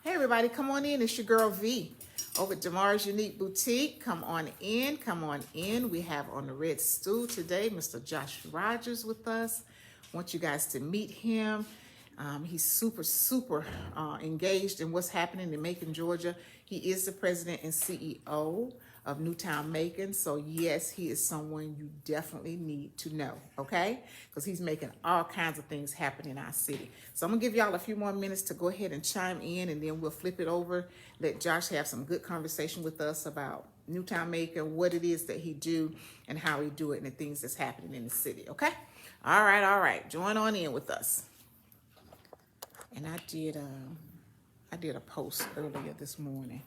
Hey everybody, come on in. It's your girl V over at Daemarii's Unique Boutique. Come on in, come on in. We have on the red stool today Mr. Josh Rogers with us. Want you guys to meet him. He's super engaged in what's happening in Macon, Georgia. He is the president and CEO of Newtown Macon. So yes, he is someone you definitely need to know, okay? Because he's making all kinds of things happen in our city. So I'm gonna give y'all a few more minutes to go ahead and chime in, and then we'll flip it over. Let Josh have some good conversation with us about Newtown Macon, what it is that he do and how he do it, and the things that's happening in the city, okay? All right, join on in with us. And I did a post earlier this morning,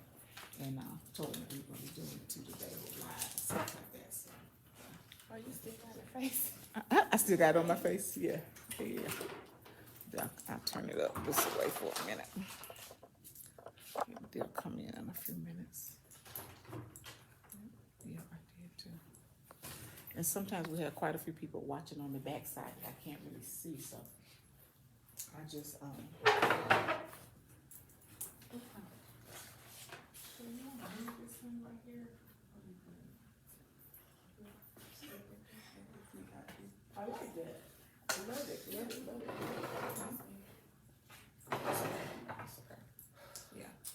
and told them we were going to be doing it today with live and stuff like that. So, oh, you still got your face? I still got it on my face. Yeah. I'll turn it up this way for a minute. They'll come in a few minutes. Yeah, I did too. And sometimes we have quite a few people watching on the back side that I can't really see, so I just I like that. I love it. Yeah.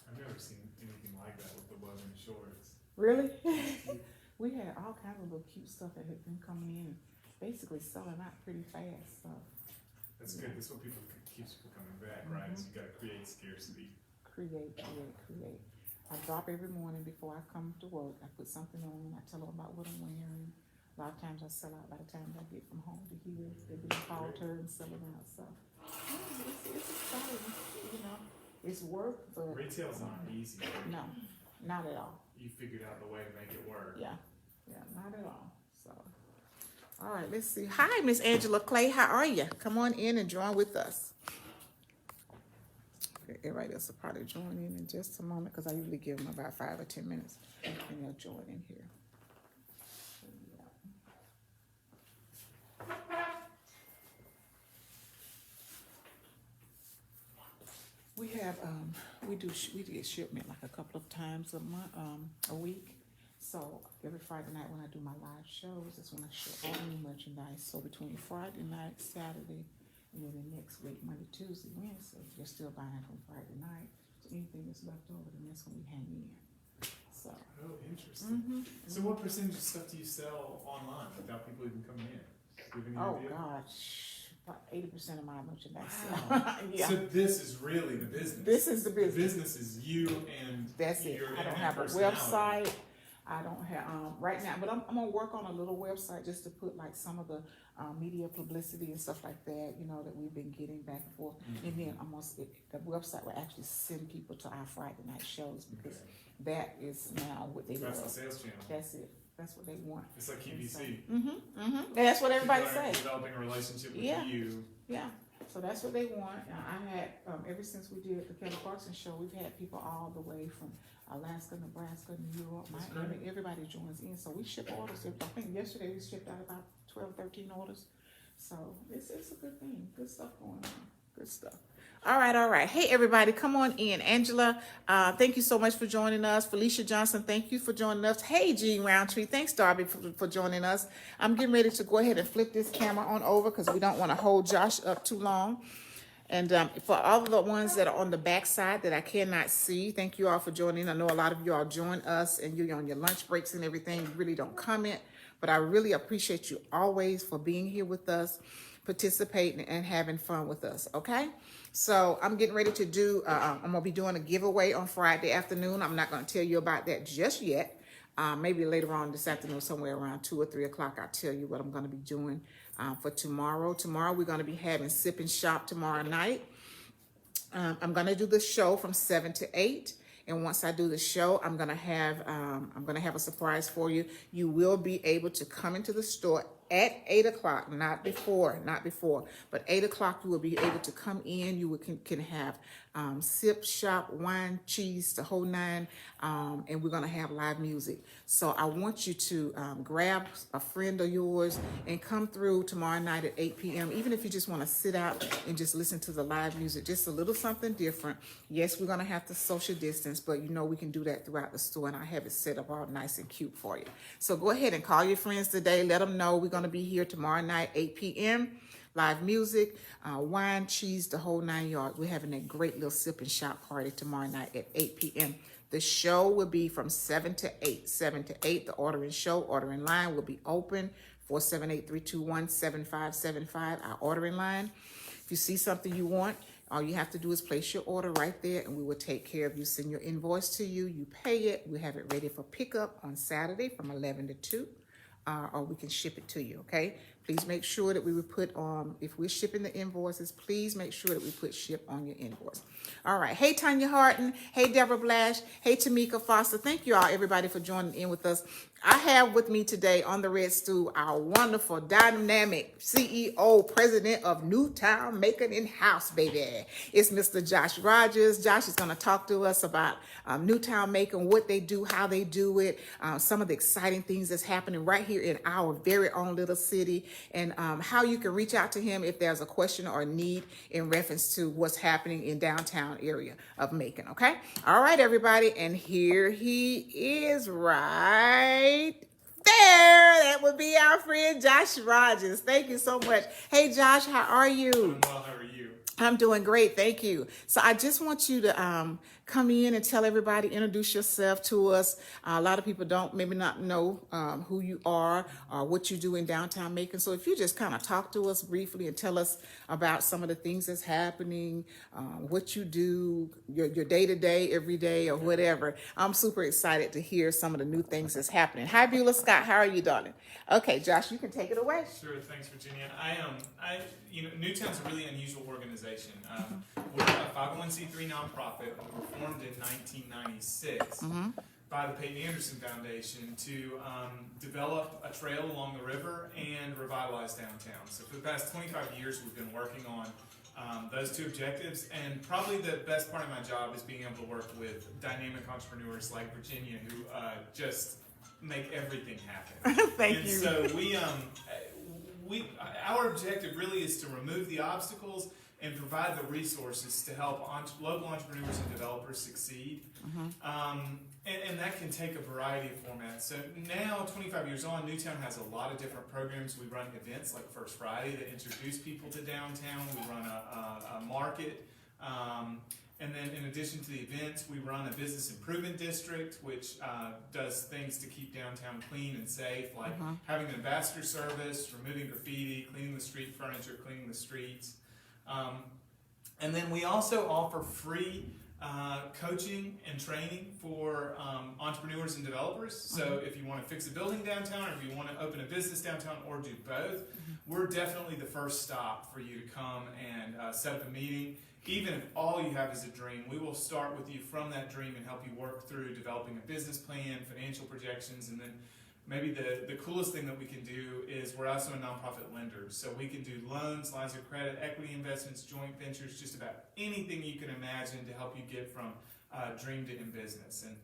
I've never seen anything like that with the webbing shorts. Really? We had all kinds of little cute stuff that had been coming in, basically selling out pretty fast. So That's good. That's what people keeps people coming back, right? So you got to create scarcity. Create. I drop every morning before I come to work. I put something on and I tell them about what I'm wearing. A lot of times I sell out by the time I get from home to here. They've been called her and selling out. So it's exciting, you know. It's work, but Retail's not easy. no, not at all. You figured out the way to make it work. Yeah, not at all. So, all right, let's see. Hi, Miss Angela Clay. How are you? Come on in and join with us. Okay, everybody else will probably join in just a moment because I usually give them about 5 or 10 minutes and they'll join in here. We have we get shipment like a couple of times a week. So every Friday night when I do my live shows, that's when I show all new merchandise. So between Friday night, Saturday, and then the next week, Monday, Tuesday, Wednesday, you're still buying from Friday night. So anything that's left over, then that's when we hang in. So. Oh, interesting. So what percentage of stuff do you sell online without people even coming in? Oh gosh. About 80% of my merchandise. Wow. Yeah. So this is really the business. This is the business. The business is you and that's it. I don't have a website. I don't have right now, but I'm gonna work on a little website just to put like some of the media publicity and stuff like that, you know, that we've been getting back and forth. And then the website will actually send people to our Friday night shows because that is now what they That's love. the sales channel. That's it. That's what they want. It's like QVC. And that's what everybody says. Developing a relationship with you. Yeah. So that's what they want. I had ever since we did the Kelly Clarkson show, we've had people all the way from Alaska, Nebraska, New York, Miami. Everybody joins in. So we ship orders. I think yesterday we shipped out about 12, 13 orders. So it's a good thing. Good stuff going on. Good stuff. All right. Hey, everybody, come on in. Angela, thank you so much for joining us. Felicia Johnson, thank you for joining us. Hey, Jean Roundtree, thanks, Darby, for joining us. I'm getting ready to go ahead and flip this camera on over because we don't want to hold Josh up too long. And for all of the ones that are on the back side that I cannot see, thank you all for joining. I know a lot of you all join us and you're on your lunch breaks and everything. You really don't comment, but I really appreciate you always for being here with us, participating and having fun with us, okay? So I'm getting ready to do, I'm going to be doing a giveaway on Friday afternoon. I'm not going to tell you about that just yet. Maybe later on this afternoon, somewhere around 2 or 3 o'clock, I'll tell you what I'm going to be doing for tomorrow. Tomorrow, we're going to be having Sip and Shop tomorrow night. I'm going to do the show from 7 to 8. And once I do the show, I'm gonna have a surprise for you. You will be able to come into the store at 8 o'clock, not before. But 8 o'clock, you will be able to come in. You can have sip, shop, wine, cheese, the whole nine, and we're going to have live music. So I want you to grab a friend of yours and come through tomorrow night at 8 p.m. Even if you just want to sit out and just listen to the live music, just a little something different. Yes, we're going to have to social distance, but you know we can do that throughout the store, and I have it set up all nice and cute for you. So go ahead and call your friends today. Let them know we're going to be here tomorrow night, 8 p.m. Live music, wine, cheese, the whole 9 yards. We're having a great little sip and shop party tomorrow night at 8 p.m. The show will be from 7 to 8. 7 to 8, the ordering line will be open. 478-321-7575, our ordering line. If you see something you want, all you have to do is place your order right there, and we will take care of you. Send your invoice to you. You pay it. We have it ready for pickup on Saturday from 11 to 2, or we can ship it to you, okay? Please make sure that we would put if we're shipping the invoices, please make sure that we put ship on your invoice. All right. Hey, Tanya Harton. Hey, Deborah Blash. Hey, Tamika Foster. Thank you all, everybody, for joining in with us. I have with me today on the red stool our wonderful, dynamic CEO, president of Newtown Macon in-house, baby. It's Mr. Josh Rogers. Josh is going to talk to us about Newtown Macon, what they do, how they do it, some of the exciting things that's happening right here in our very own little city, and how you can reach out to him if there's a question or a need in reference to what's happening in downtown area of Macon, okay? All right, everybody, and here he is right there. That would be our friend Josh Rogers. Thank you so much. Hey, Josh, how are you? I'm well, how are you? I'm doing great, thank you. So I just want you to come in and tell everybody, introduce yourself to us. A lot of people don't maybe not know who you are or what you do in downtown Macon. So if you just kind of talk to us briefly and tell us about some of the things that's happening, what you do, your day-to-day, every day, or whatever. I'm super excited to hear some of the new things that's happening. Hi, Beulah Scott. How are you, darling? Okay, Josh, you can take it away. Sure, thanks, Virginia. Newtown's a really unusual organization. We're a 501c3 nonprofit. We were formed in 1996 by the Peyton Anderson Foundation to develop a trail along the river and revitalize downtown. So for the past 25 years, we've been working on those two objectives, and probably the best part of my job is being able to work with dynamic entrepreneurs like Virginia who just make everything happen. Thank you. So our objective really is to remove the obstacles and provide the resources to help local entrepreneurs and developers succeed. And that can take a variety of formats. So now, 25 years on, Newtown has a lot of different programs. We run events like First Friday that introduce people to downtown. We run a market. And then in addition to the events, we run a business improvement district, which does things to keep downtown clean and safe, like having an ambassador service, removing graffiti, cleaning the street furniture, cleaning the streets. And then we also offer free coaching and training for entrepreneurs and developers. So if you want to fix a building downtown, or if you want to open a business downtown, or do both, we're definitely the first stop for you to come and set up a meeting. Even if all you have is a dream, we will start with you from that dream and help you work through developing a business plan, financial projections, and then maybe the coolest thing that we can do is we're also a nonprofit lender. So we can do loans, lines of credit, equity investments, joint ventures, just about anything you can imagine to help you get from dream to in business. And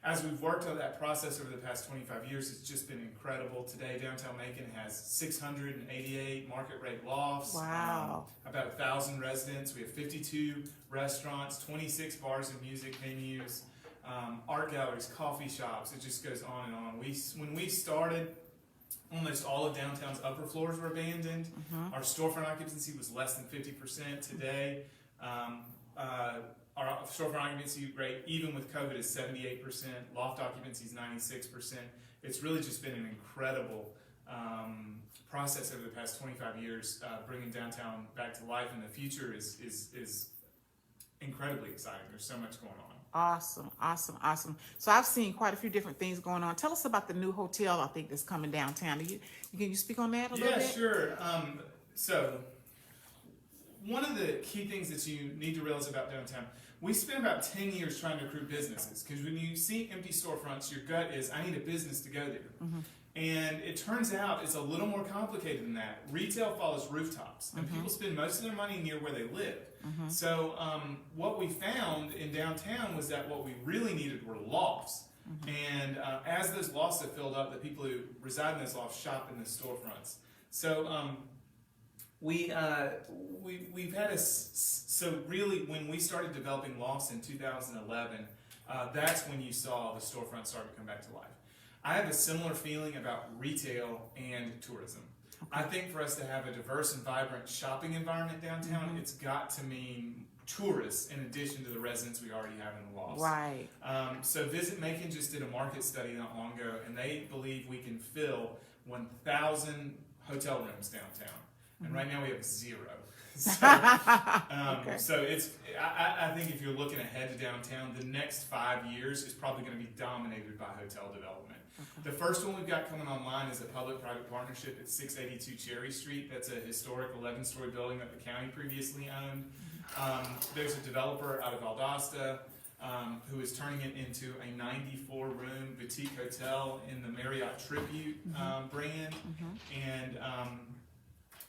as we've worked on that process over the past 25 years, it's just been incredible. Today, downtown Macon has 688 market rate lofts. Wow. About 1,000 residents. We have 52 restaurants, 26 bars and music venues, art galleries, coffee shops. It just goes on and on. When we started, almost all of downtown's upper floors were abandoned. Our storefront occupancy was less than 50%. Today, our storefront occupancy rate, even with COVID, is 78%. Loft occupancy is 96%. It's really just been an incredible process over the past 25 years, bringing downtown back to life, and the future is incredibly exciting. There's so much going on. Awesome. So I've seen quite a few different things going on. Tell us about the new hotel, I think, that's coming downtown. Can you speak on that a little bit? Yeah, sure. So one of the key things that you need to realize about downtown, we spent about 10 years trying to recruit businesses, because when you see empty storefronts, your gut is, I need a business to go there. And it turns out it's a little more complicated than that. Retail follows rooftops, and people spend most of their money near where they live. So what we found in downtown was that what we really needed were lofts. And as those lofts have filled up, the people who reside in those lofts shop in the storefronts. So we've had so really when we started developing lofts in 2011, that's when you saw the storefront start to come back to life. I have a similar feeling about retail and tourism. I think for us to have a diverse and vibrant shopping environment downtown, it's got to mean tourists in addition to the residents we already have in the lofts. Right. So Visit Macon just did a market study not long ago, and they believe we can fill 1,000 hotel rooms downtown. And right now we have 0. So, so it's, I think if you're looking ahead to downtown, the next 5 years is probably going to be dominated by hotel development. The first one we've got coming online is a public-private partnership at 682 Cherry Street. That's a historic 11-story building that the county previously owned. There's a developer out of Valdosta who is turning it into a 94-room boutique hotel in the Marriott Tribute brand. And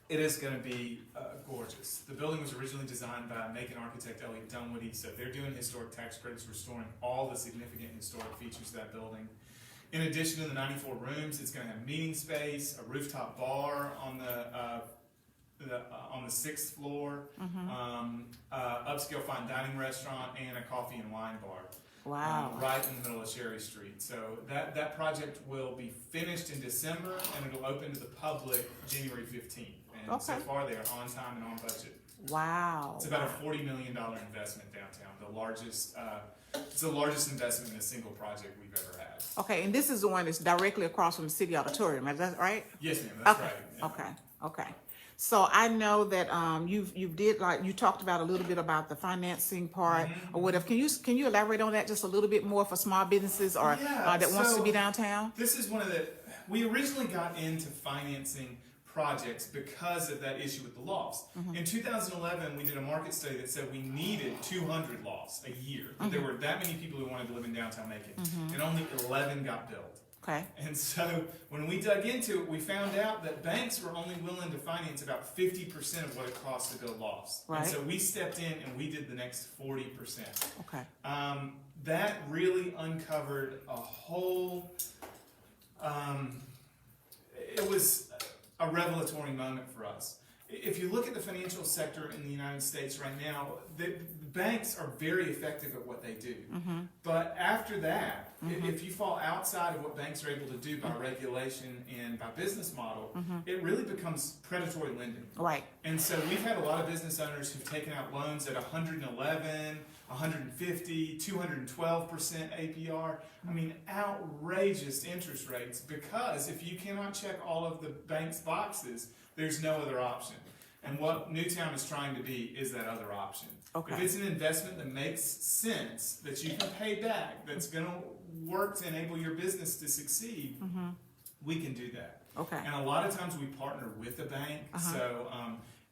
it is going to be gorgeous. The building was originally designed by Macon architect Elliot Dunwoody, so they're doing historic tax credits, restoring all the significant historic features of that building. In addition to the 94 rooms, it's going to have meeting space, a rooftop bar on the 6th floor, upscale fine dining restaurant, and a coffee and wine bar. Wow. Right in the middle of Cherry Street. So that project will be finished in December, and it'll open to the public January 15th. And so far they are on time and on budget. Wow. It's about a $40 million investment downtown. It's the largest investment in a single project we've ever had. Okay, and this is the one that's directly across from the city auditorium, is that right? Yes, ma'am, that's right. Yeah. Okay. So I know that you talked about a little bit about the financing part or whatever. Can you elaborate on that just a little bit more for small businesses or that wants to be downtown? This is we originally got into financing projects because of that issue with the lofts. In 2011, we did a market study that said we needed 200 lofts a year. There were that many people who wanted to live in downtown Macon, and only 11 got built. Okay. And so when we dug into it, we found out that banks were only willing to finance about 50% of what it costs to build lofts. Right. And so we stepped in and we did the next 40%. Okay. That really uncovered a whole, it was a revelatory moment for us. If you look at the financial sector in the United States right now, the banks are very effective at what they do. But after that, if you fall outside of what banks are able to do by regulation and by business model, it really becomes predatory lending. Right. And so we've had a lot of business owners who've taken out loans at 111, 150, 212% APR. I mean, outrageous interest rates, because if you cannot check all of the bank's boxes, there's no other option. And what Newtown is trying to be is that other option. Okay. If it's an investment that makes sense, that you can pay back, that's going to work to enable your business to succeed, we can do that. Okay. And a lot of times we partner with a bank. So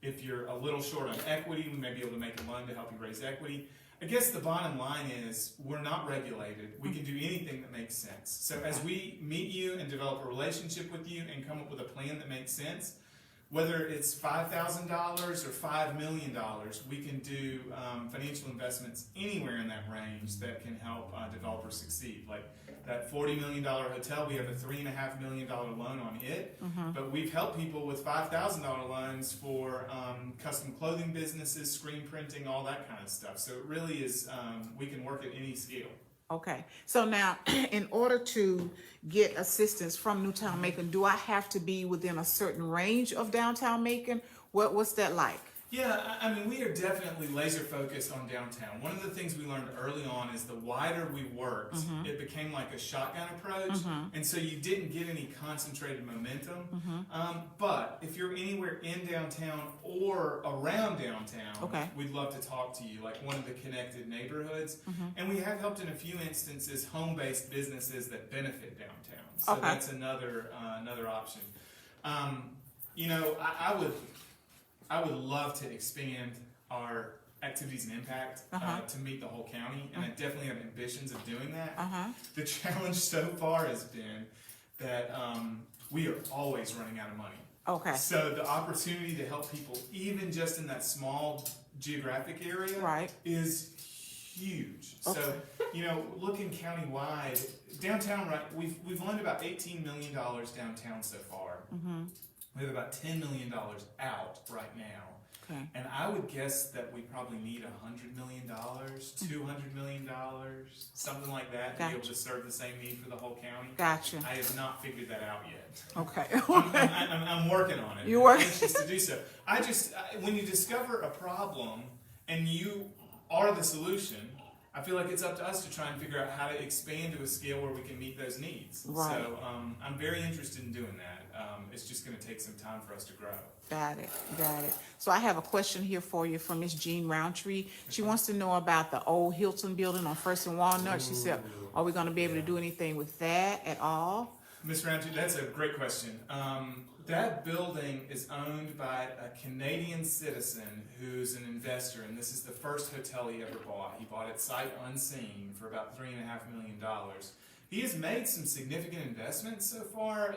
if you're a little short on equity, we may be able to make a loan to help you raise equity. I guess the bottom line is we're not regulated. We can do anything that makes sense. So as we meet you and develop a relationship with you and come up with a plan that makes sense, whether it's $5,000 or $5 million, we can do financial investments anywhere in that range that can help developers succeed. Like that $40 million hotel, we have a $3.5 million loan on it, but we've helped people with $5,000 loans for custom clothing businesses, screen printing, all that kind of stuff. So it really is, we can work at any scale. Okay. So now, in order to get assistance from Newtown Macon, do I have to be within a certain range of downtown Macon? What's that like? Yeah, I mean, we are definitely laser focused on downtown. One of the things we learned early on is the wider we worked, it became like a shotgun approach, and so you didn't get any concentrated momentum. But if you're anywhere in downtown or around downtown, we'd love to talk to you, like one of the connected neighborhoods. And we have helped in a few instances home-based businesses that benefit downtown. So that's another option. You know, I would love to expand our activities and impact to meet the whole county, and I definitely have ambitions of doing that. The challenge so far has been that we are always running out of money. Okay. So the opportunity to help people, even just in that small geographic area Right. is huge. Okay. So, looking countywide, downtown, right, we've loaned about $18 million downtown so far. Mm-hmm. We have about $10 million out right now. Okay. And I would guess that we probably need $100 million, $200 million, something like that, to be able to serve the same need for the whole county. Gotcha. I have not figured that out yet. Okay. I'm working on it. You're working. I'm anxious to do so. When you discover a problem and you are the solution, I feel like it's up to us to try and figure out how to expand to a scale where we can meet those needs. Right. So I'm very interested in doing that. It's just going to take some time for us to grow. Got it. So I have a question here for you from Miss Jean Roundtree. She wants to know about the old Hilton building on First and Walnut. She said, are we going to be able to do anything with that at all? Ms. Roundtree, that's a great question. That building is owned by a Canadian citizen who's an investor, and this is the first hotel he ever bought. He bought it sight unseen for about $3.5 million. He has made some significant investments so far.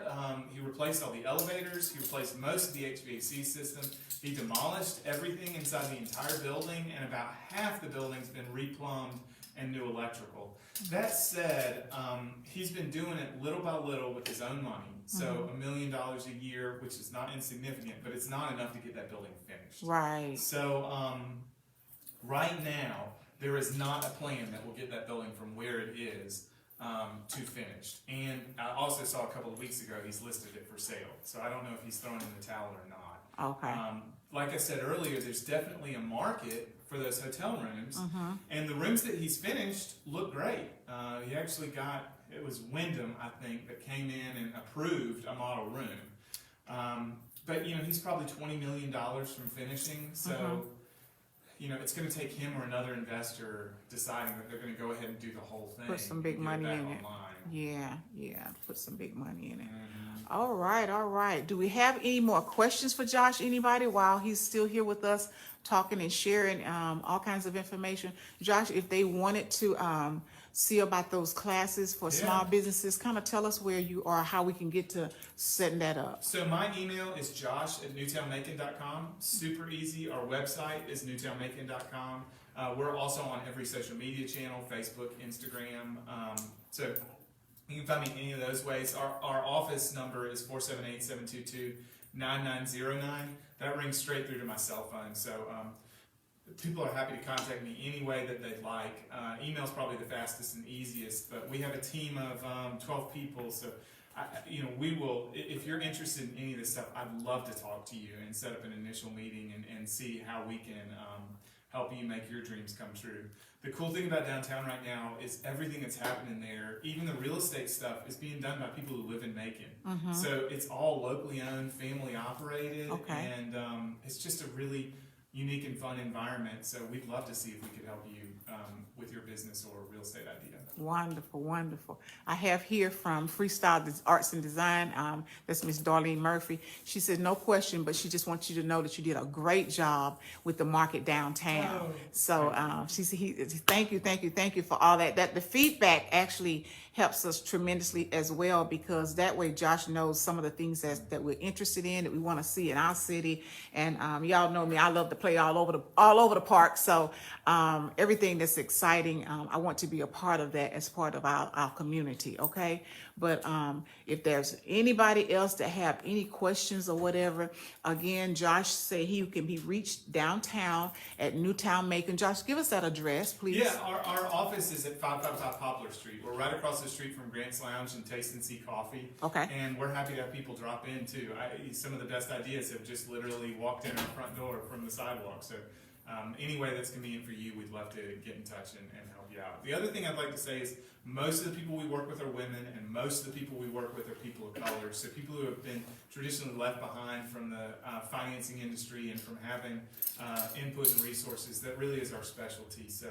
He replaced all the elevators. He replaced most of the HVAC system. He demolished everything inside the entire building, and about half the building's been replumbed and new electrical. That said, he's been doing it little by little with his own money. So $1 million a year, which is not insignificant, but it's not enough to get that building finished. Right. So right now, there is not a plan that will get that building from where it is to finished. And I also saw a couple of weeks ago he's listed it for sale. So I don't know if he's thrown in the towel or not. Okay. Like I said earlier, there's definitely a market for those hotel rooms. And the rooms that he's finished look great. He actually got, it was Wyndham, I think, that came in and approved a model room. But, he's probably $20 million from finishing. So, it's going to take him or another investor deciding that they're going to go ahead and do the whole thing. Put some big and get money back in it. online. Yeah. Put some big money in it. All right. Do we have any more questions for Josh? Anybody while he's still here with us talking and sharing all kinds of information? Josh, if they wanted to see about those classes for small businesses, kind of tell us where you are, how we can get to setting that up. So my email is josh@newtownmacon.com. Super easy. Our website is newtownmacon.com. We're also on every social media channel, Facebook, Instagram. So you can find me any of those ways. Our office number is 478-722-9909. That rings straight through to my cell phone. So people are happy to contact me any way that they'd like. Email's probably the fastest and easiest, but we have a team of 12 people. So, we will, if you're interested in any of this stuff, I'd love to talk to you and set up an initial meeting and see how we can help you make your dreams come true. The cool thing about downtown right now is everything that's happening there, even the real estate stuff, is being done by people who live in Macon. So it's all locally owned, family operated, and it's just a really unique and fun environment. So we'd love to see if we could help you with your business or real estate idea. Wonderful. I have here from Freestyle Arts and Design, that's Miss Darlene Murphy. She said, no question, but she just wants you to know that you did a great job with the market downtown. So she said, thank you for all that. That the feedback actually helps us tremendously as well, because that way Josh knows some of the things that we're interested in, that we want to see in our city. And y'all know me, I love to play all over the park. So everything that's exciting, I want to be a part of that as part of our community. Okay. But if there's anybody else that have any questions or whatever, again, Josh said he can be reached downtown at Newtown Macon. Josh, give us that address, please. Yeah, our office is at 555 Poplar Street. We're right across the street from Grant's Lounge and Taste and See Coffee. Okay. And we're happy to have people drop in too. Some of the best ideas have just literally walked in our front door from the sidewalk. So any way that's convenient for you, we'd love to get in touch and help you out. The other thing I'd like to say is most of the people we work with are women, and most of the people we work with are people of color. So people who have been traditionally left behind from the financing industry and from having input and resources. That really is our specialty. So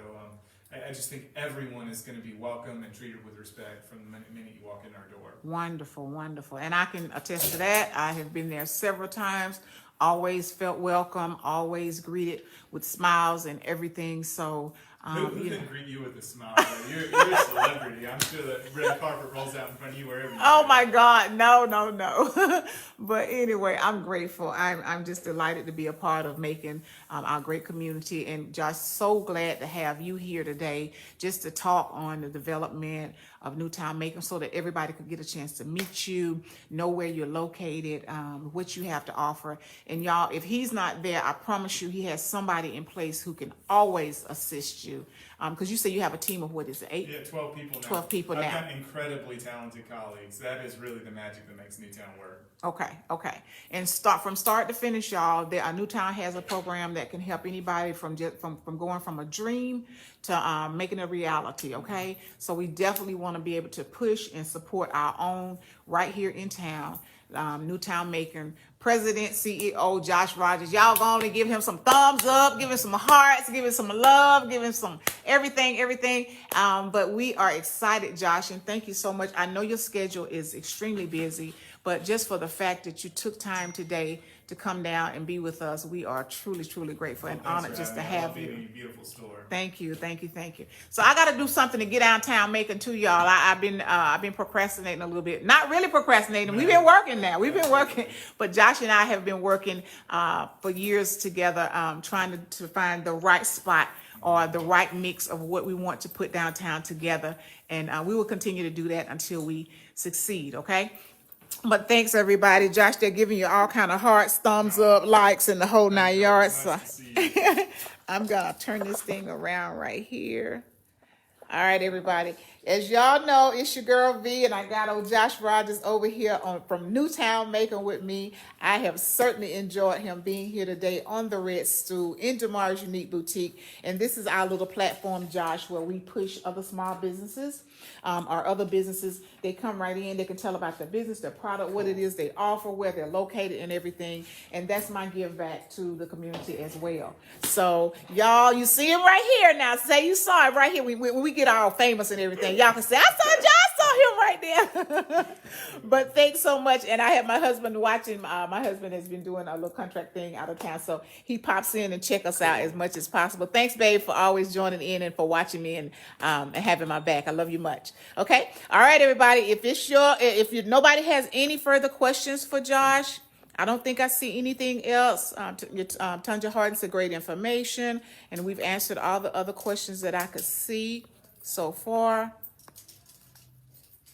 I just think everyone is going to be welcome and treated with respect from the minute you walk in our door. Wonderful. And I can attest to that. I have been there several times, always felt welcome, always greeted with smiles and everything. So Who you know. can greet you with a smile? You're a celebrity. I'm sure the red carpet rolls out in front of you wherever you Oh go. my God, no. But anyway, I'm grateful. I'm just delighted to be a part of making our great community, and just so glad to have you here today just to talk on the development of Newtown Macon, so that everybody could get a chance to meet you, know where you're located, what you have to offer. And y'all, if he's not there, I promise you he has somebody in place who can always assist you. Because you say you have a team of, what is it, 8? Yeah, 12 people now. 12 people now. I've got incredibly talented colleagues. That is really the magic that makes Newtown work. Okay. And from start to finish, y'all, Newtown has a program that can help anybody from going from a dream to making a reality, okay? So we definitely want to be able to push and support our own right here in town. Newtown Macon President, CEO Josh Rogers. Y'all go on and give him some thumbs up, give him some hearts, give him some love, give him some everything. But we are excited, Josh, and thank you so much. I know your schedule is extremely busy, but just for the fact that you took time today to come down and be with us, we are truly grateful and honored just to have you. Beautiful store. Thank you. So I got to do something to get downtown Macon too, y'all. I've been procrastinating a little bit. Not really procrastinating. We've been working now. We've been working, but Josh and I have been working for years together, trying to find the right spot or the right mix of what we want to put downtown together, and we will continue to do that until we succeed. Okay. But thanks everybody. Josh, they're giving you all kind of hearts, thumbs up, likes, and the whole 9 yards. Nice to see you. I'm gonna turn this thing around right here. All right, everybody. As y'all know, it's your girl V, and I got old Josh Rogers over here from Newtown Macon with me. I have certainly enjoyed him being here today on the Red Stool in Daemarii's Unique Boutique. And this is our little platform, Josh, where we push other small businesses, or other businesses. They come right in, they can tell about their business, their product, what it is they offer, where they're located, and everything. And that's my give back to the community as well. So y'all, you see him right here now. Say you saw it right here. When we get all famous and everything, y'all can say, I saw him right there. But thanks so much. And I have my husband watching. My husband has been doing a little contract thing out of town, so he pops in and check us out as much as possible. Thanks, babe, for always joining in and for watching me and having my back. I love you much. Okay. All right, everybody. If nobody has any further questions for Josh, I don't think I see anything else. Tanja Harden said great information, and we've answered all the other questions that I could see so far.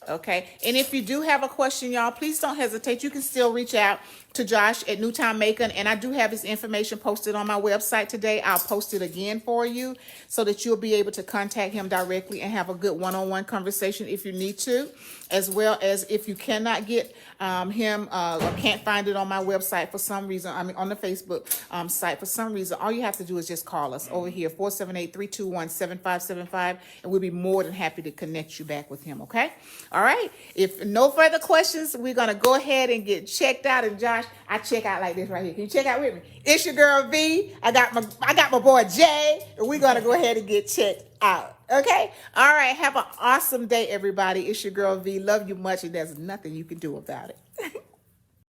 Okay, and if you do have a question, y'all, please don't hesitate. You can still reach out to Josh at Newtown Macon, and I do have his information posted on my website today. I'll post it again for you so that you'll be able to contact him directly and have a good one-on-one conversation if you need to, as well as if you cannot get him or can't find it on my website for some reason, on the Facebook site for some reason, all you have to do is just call us over here, 478-321-7575, and we'll be more than happy to connect you back with him, okay? All right, if no further questions, we're going to go ahead and get checked out. And Josh, I check out like this right here. Can you check out with me? It's your girl V. I got my boy Jay, and we're going to go ahead and get checked out. Okay? All right. Have an awesome day, everybody. It's your girl V. Love you much, and there's nothing you can do about it.